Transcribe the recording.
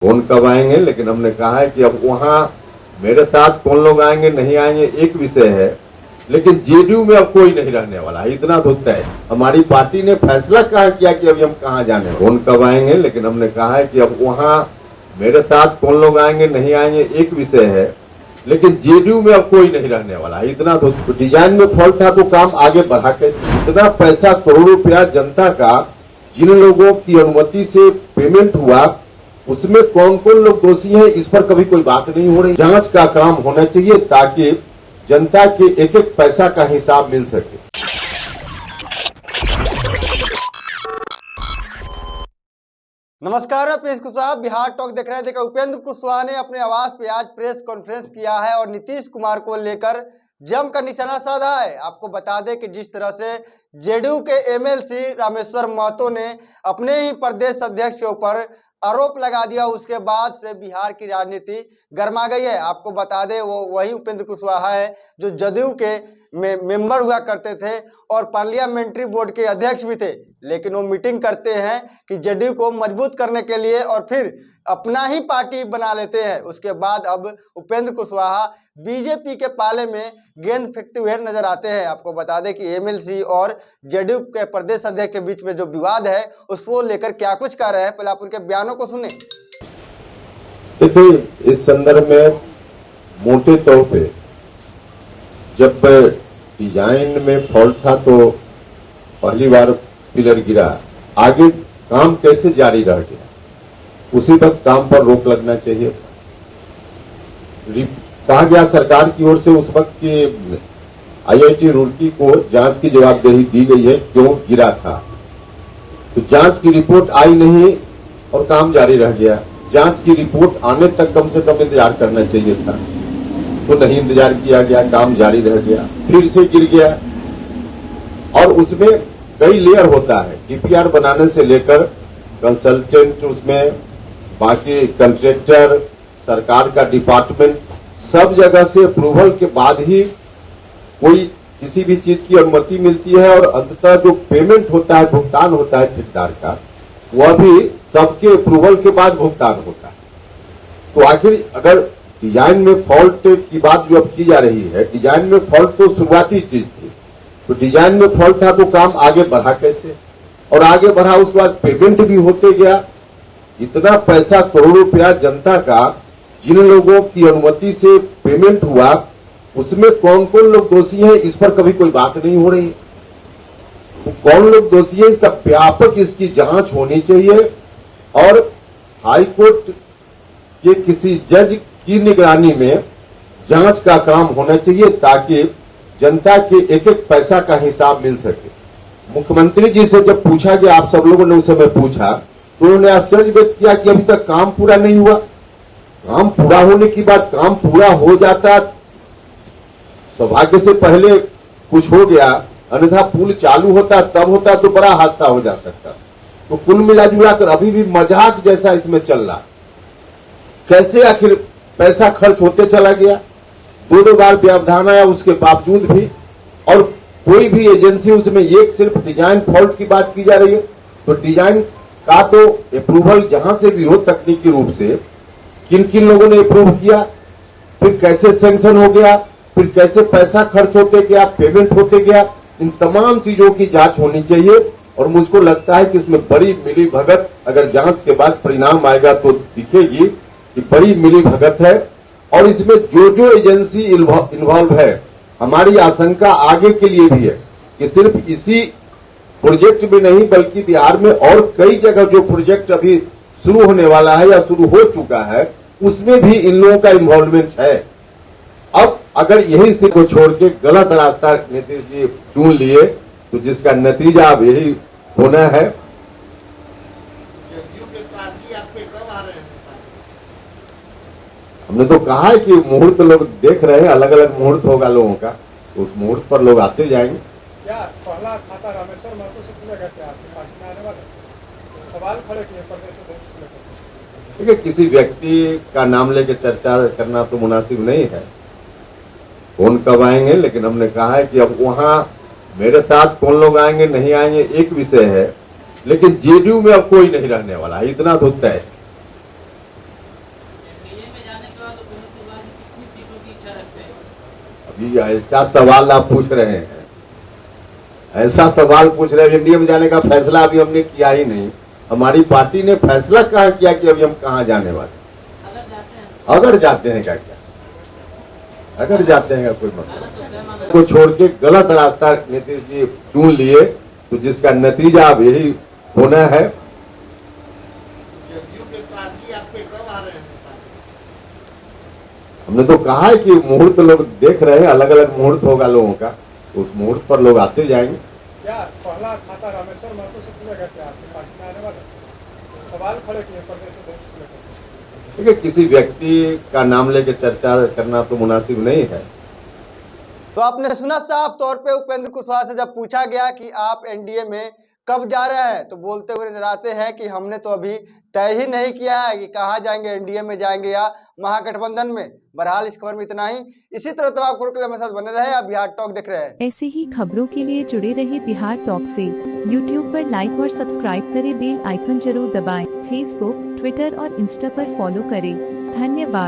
Phone कब आएंगे, लेकिन हमने कहा है कि अब वहाँ मेरे साथ कौन लोग आएंगे नहीं आएंगे एक विषय है, लेकिन जेडीयू में अब कोई नहीं रहने वाला है, इतना तो तय है। हमारी पार्टी ने फैसला कहा किया कि अभी हम कहाँ जाने, फोन कब आएंगे, लेकिन हमने कहा है कि अब वहाँ मेरे साथ कौन लोग आएंगे नहीं आएंगे एक विषय है, लेकिन जेडीयू में अब कोई नहीं रहने वाला है, इतना तो डिजाइन में फॉल्ट था तो काम आगे बढ़ा कैसे। इतना पैसा करोड़ों रुपया जनता का जिन लोगों की अनुमति से पेमेंट हुआ उसमें कौन कौन लोग दोषी हैं, इस पर कभी कोई बात नहीं हो रही। जांच का काम होना चाहिए ताकि जनता के एक एक पैसा का हिसाब मिल सके। नमस्कार, मैं पीयूष कुशवाहा बिहार टॉक देख रहे हैं। देखा, उपेंद्र कुशवाहा ने अपने आवास पे आज प्रेस कॉन्फ्रेंस किया है और नीतीश कुमार को लेकर जमकर निशाना साधा है। आपको बता दें कि जिस तरह से जेडीयू के एमएलसी रामेश्वर महतो ने अपने ही प्रदेश अध्यक्ष के ऊपर आरोप लगा दिया, उसके बाद से बिहार की राजनीति गर्मा गई है। आपको बता दें वो वही उपेंद्र कुशवाहा है जो जदयू के मेंबर हुआ करते थे और पार्लियामेंट्री बोर्ड के अध्यक्ष भी थे, लेकिन वो मीटिंग करते हैं कि जदयू को मजबूत करने के लिए और फिर अपना ही पार्टी बना लेते हैं। उसके बाद अब उपेंद्र कुशवाहा बीजेपी के पाले में गेंद फेंकते हुए नजर आते हैं। आपको बता दें कि एमएलसी और जदयू के प्रदेश अध्यक्ष के बीच में जो विवाद है उसको लेकर क्या कुछ कह रहे हैं, पहले आप उनके बयानों को सुने। देखिए, इस संदर्भ में मोटे तौर पे जब डिजाइन में फॉल्ट था तो पहली बार पिलर गिरा, आगे काम कैसे जारी रह गया, उसी वक्त काम पर रोक लगना चाहिए था। कहा गया सरकार की ओर से उस वक्त के आईआईटी रुड़की को जांच की जवाबदेही दी गई है क्यों गिरा था, तो जांच की रिपोर्ट आई नहीं और काम जारी रह गया। जांच की रिपोर्ट आने तक कम से कम इंतजार करना चाहिए था, तो नहीं इंतजार किया गया, काम जारी रह गया, फिर से गिर गया। और उसमें कई लेयर होता है, डीपीआर बनाने से लेकर कंसल्टेंट, उसमें बाकी कंट्रैक्टर, सरकार का डिपार्टमेंट, सब जगह से अप्रूवल के बाद ही कोई किसी भी चीज की अनुमति मिलती है और अंततः जो पेमेंट होता है, भुगतान होता है ठेकेदार का, वह भी सबके अप्रूवल के बाद भुगतान होता है। तो आखिर अगर डिजाइन में फॉल्ट की बात जो अब की जा रही है, डिजाइन में फॉल्ट तो शुरुआती चीज थी, तो डिजाइन में फॉल्ट था तो काम आगे बढ़ा कैसे, और आगे बढ़ा उसके बाद पेमेंट भी होते गया। इतना पैसा करोड़ों रुपया जनता का जिन लोगों की अनुमति से पेमेंट हुआ उसमें कौन कौन लोग दोषी हैं, इस पर कभी कोई बात नहीं हो रही। तो कौन लोग दोषी है, इसका व्यापक इसकी जांच होनी चाहिए और हाईकोर्ट के किसी जज की निगरानी में जांच का काम होना चाहिए ताकि जनता के एक एक पैसा का हिसाब मिल सके। मुख्यमंत्री जी से जब पूछा गया, आप सब लोगों ने उस समय पूछा, तो उन्होंने आश्चर्य व्यक्त किया कि अभी तक काम पूरा नहीं हुआ। काम पूरा होने की बात, काम पूरा हो जाता, सौभाग्य से पहले कुछ हो गया, अन्यथा पुल चालू होता तब होता तो बड़ा हादसा हो जा सकता। तो कुल मिला जुला कर अभी भी मजाक जैसा इसमें चल रहा। कैसे आखिर पैसा खर्च होते चला गया, दो बार व्यवधान आया उसके बावजूद भी, और कोई भी एजेंसी उसमें एक सिर्फ डिजाइन फॉल्ट की बात की जा रही है। तो डिजाइन का तो अप्रूवल जहां से भी हो तकनीकी रूप से, किन किन लोगों ने अप्रूव किया, फिर कैसे सैंक्शन हो गया, फिर कैसे पैसा खर्च होते गया, पेमेंट होते गया, इन तमाम चीजों की जांच होनी चाहिए। और मुझको लगता है कि इसमें बड़ी मिली भगत, अगर जांच के बाद परिणाम आएगा तो दिखेगी कि बड़ी मिली भगत है। और इसमें जो जो एजेंसी इन्वॉल्व है, हमारी आशंका आगे के लिए भी है कि सिर्फ इसी प्रोजेक्ट में नहीं बल्कि बिहार में और कई जगह जो प्रोजेक्ट अभी शुरू होने वाला है या शुरू हो चुका है, उसमें भी इन लोगों का इन्वॉल्वमेंट है। अब अगर यही स्थिति को छोड़ के गलत रास्ता नीतीश जी चुन लिए तो जिसका नतीजा अब यही होना है। हमने तो कहा है कि मुहूर्त लोग देख रहे हैं, अलग अलग मुहूर्त होगा लोगों का, तो उस मुहूर्त पर लोग आते जाएंगे। क्या पहला खाता रामेश्वर महतो से खुलेगा, क्या आपकी पार्टी में आने वाला सवाल खड़े किए प्रदेश अध्यक्ष? देखिए, किसी व्यक्ति का नाम लेके चर्चा करना तो मुनासिब नहीं है। फोन कब आएंगे, लेकिन हमने कहा है कि अब वहाँ मेरे साथ कौन लोग आएंगे नहीं आएंगे एक विषय है, लेकिन जेडीयू में अब कोई नहीं रहने वाला है, इतना तो तय है। में जाने के बाद उपेंद्र कुशवाहा जी कितनी सीटों की इच्छा रखते हैं? अभी ऐसा सवाल आप पूछ रहे हैं, ऐसा सवाल पूछ रहे हैं, एनडीए में जाने का फैसला अभी हमने किया ही नहीं। हमारी पार्टी ने फैसला कहाँ किया कि अभी हम कहाँ जाने वाले। अगर जाते हैं क्या अगर जाते हैं कोई मतलब को छोड़ के गलत रास्ता नीतीश जी चुन लिए, तो जिसका नतीजा अब यही होना है। हमने तो कहा है कि मुहूर्त लोग देख रहे हैं, अलग अलग मुहूर्त होगा लोगों का, तो उस मुहूर्त पर लोग आते जाएंगे। क्या पहला खाता रामेश्वर महतो से खुलेगा क्या आपकी पार्टी में आने वाला? सवाल खड़े किए प्रदेश अध्यक्ष को लेकर। देखिए, किसी व्यक्ति का नाम लेकर चर्चा करना तो मुनासिब नहीं है। तो आपने सुना साफ तौर पे उपेंद्र कुशवाहा से जब पूछा गया कि आप एनडीए में कब जा रहे हैं, तो बोलते हुए नजर आते हैं कि हमने तो अभी तय ही नहीं किया है कि कहां जाएंगे, एनडीए में जाएंगे या महागठबंधन में। बहरहाल इस खबर में इतना ही। इसी तरह तमाम खबरों के लिए हमारे साथ बने रहे। आप बिहार टॉक देख रहे हैं। ऐसे ही खबरों के लिए जुड़े रहे बिहार टॉक से। यूट्यूब पर लाइक और सब्सक्राइब करें, बेल आइकन जरूर दबाएं। फेसबुक, ट्विटर और इंस्टा पर फॉलो करें। धन्यवाद।